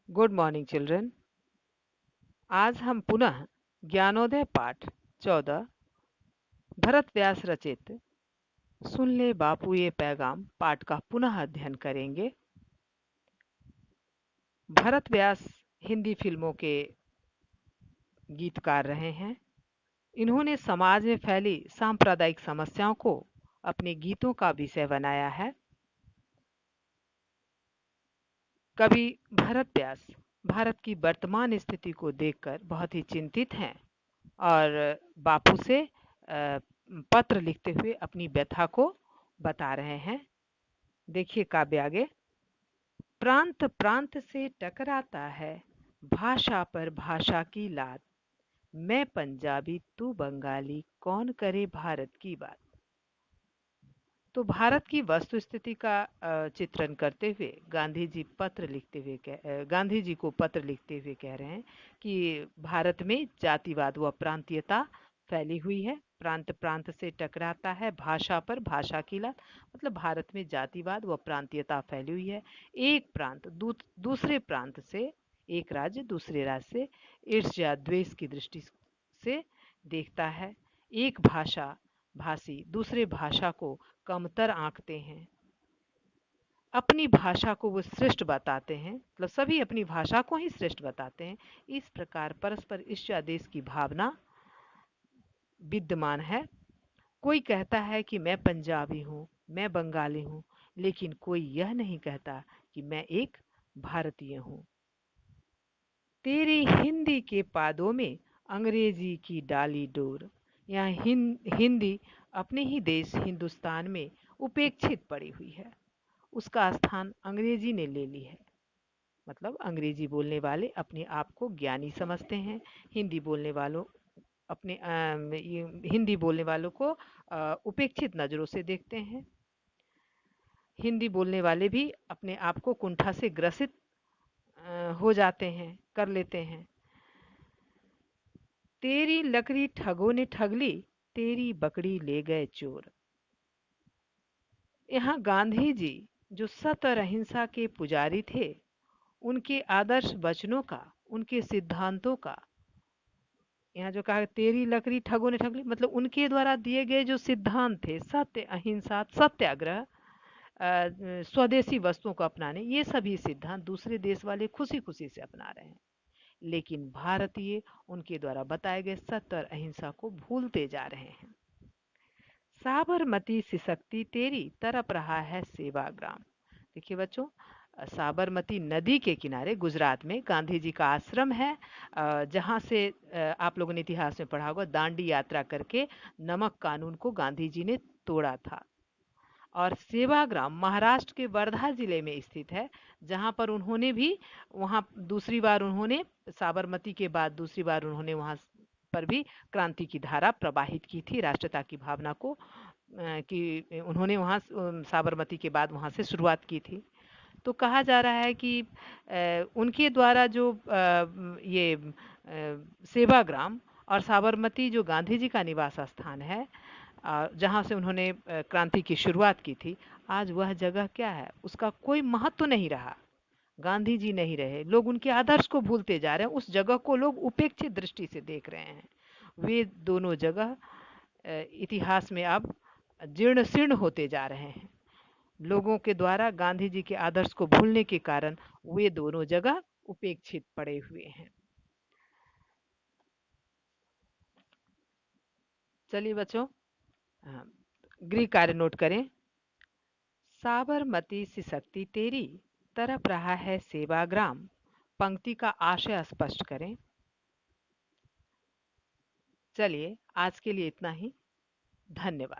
Good morning children. आज हम पुनः ज्ञानोदय पाठ 14 भरत व्यास रचित सुन ले बापू ये पैगाम पाठ का पुनः अध्ययन करेंगे। भरत व्यास हिंदी फिल्मों के गीतकार रहे हैं। इन्होंने समाज में फैली सांप्रदायिक समस्याओं को अपने गीतों का विषय बनाया है। कवि भरत व्यास भारत की वर्तमान स्थिति को देखकर बहुत ही चिंतित हैं और बापू से पत्र लिखते हुए अपनी व्यथा को बता रहे हैं। देखिए काव्य आगे। प्रांत प्रांत से टकराता है भाषा पर भाषा की लात, मैं पंजाबी तू बंगाली कौन करे भारत की बात। तो भारत की वस्तु स्थिति का चित्रण करते हुए गांधी जी को पत्र लिखते हुए कह रहे हैं कि भारत में जातिवाद व प्रांतीयता फैली हुई है। प्रांत प्रांत से टकराता है भाषा पर भाषा की लात, मतलब भारत में जातिवाद व प्रांतीयता फैली हुई है। एक प्रांत दूसरे प्रांत से, एक राज्य दूसरे राज्य से ईर्ष्या द्वेष की दृष्टि से देखता है। एक भाषा भाषी दूसरे भाषा को कमतर आंकते हैं। अपनी भाषा को वो श्रेष्ठ बताते हैं, मतलब सभी अपनी भाषा को ही श्रेष्ठ बताते हैं। इस प्रकार परस्पर ईर्ष्या देश की भावना विद्यमान है। कोई कहता है कि मैं पंजाबी हूँ, मैं बंगाली हूँ, लेकिन कोई यह नहीं कहता कि मैं एक भारतीय हूँ। तेरी हिंदी के पादों में अंग्रेजी की डाली डोर। यहाँ हिंदी अपने ही देश हिंदुस्तान में उपेक्षित पड़ी हुई है, उसका स्थान अंग्रेजी ने ले ली है। मतलब अंग्रेजी बोलने वाले अपने आप को ज्ञानी समझते हैं, हिंदी बोलने वालों हिंदी बोलने वालों को उपेक्षित नज़रों से देखते हैं। हिंदी बोलने वाले भी अपने आप को कुंठा से ग्रसित हो जाते हैं, कर लेते हैं। तेरी लकड़ी ठगों ने ठग ली, तेरी बकरी ले गए चोर। यहाँ गांधी जी जो सत्य और अहिंसा के पुजारी थे, उनके आदर्श वचनों का, उनके सिद्धांतों का, यहाँ जो कहा तेरी लकड़ी ठगों ने ठग ली, मतलब उनके द्वारा दिए गए जो सिद्धांत थे, सत्य अहिंसा सत्याग्रह, स्वदेशी वस्तुओं को अपनाने, ये सभी सिद्धांत दूसरे देश वाले खुशी खुशी से अपना रहे हैं। लेकिन भारतीय उनके द्वारा बताए गए सत्य और अहिंसा को भूलते जा रहे हैं। साबरमती सिसकती तेरी तरफ रहा है सेवाग्राम। देखिए बच्चों, साबरमती नदी के किनारे गुजरात में गांधी जी का आश्रम है, जहाँ से आप लोगों ने इतिहास में पढ़ा होगा, दांडी यात्रा करके नमक कानून को गांधी जी ने तोड़ा था। और सेवाग्राम महाराष्ट्र के वर्धा जिले में स्थित है, जहाँ पर उन्होंने भी वहाँ दूसरी बार उन्होंने साबरमती के बाद दूसरी बार उन्होंने वहाँ पर भी क्रांति की धारा प्रवाहित की थी, राष्ट्रता की भावना को कि उन्होंने वहाँ साबरमती के बाद वहाँ से शुरुआत की थी। तो कहा जा रहा है कि उनके द्वारा जो ये सेवाग्राम और साबरमती जो गांधी जी का निवास स्थान है, जहाँ से उन्होंने क्रांति की शुरुआत की थी, आज वह जगह क्या है, उसका कोई महत्व नहीं रहा। गांधी जी नहीं रहे, लोग उनके आदर्श को भूलते जा रहे हैं, उस जगह को लोग उपेक्षित दृष्टि से देख रहे हैं। वे दोनों जगह इतिहास में अब जीर्ण शीर्ण होते जा रहे हैं। लोगों के द्वारा गांधी जी के आदर्श को भूलने के कारण वे दोनों जगह उपेक्षित पड़े हुए हैं। चलिए बच्चों, गृह कार्य नोट करें। साबरमती सिसकती तेरी तरफ रहा है सेवाग्राम। पंक्ति का आशय स्पष्ट करें। चलिए आज के लिए इतना ही। धन्यवाद।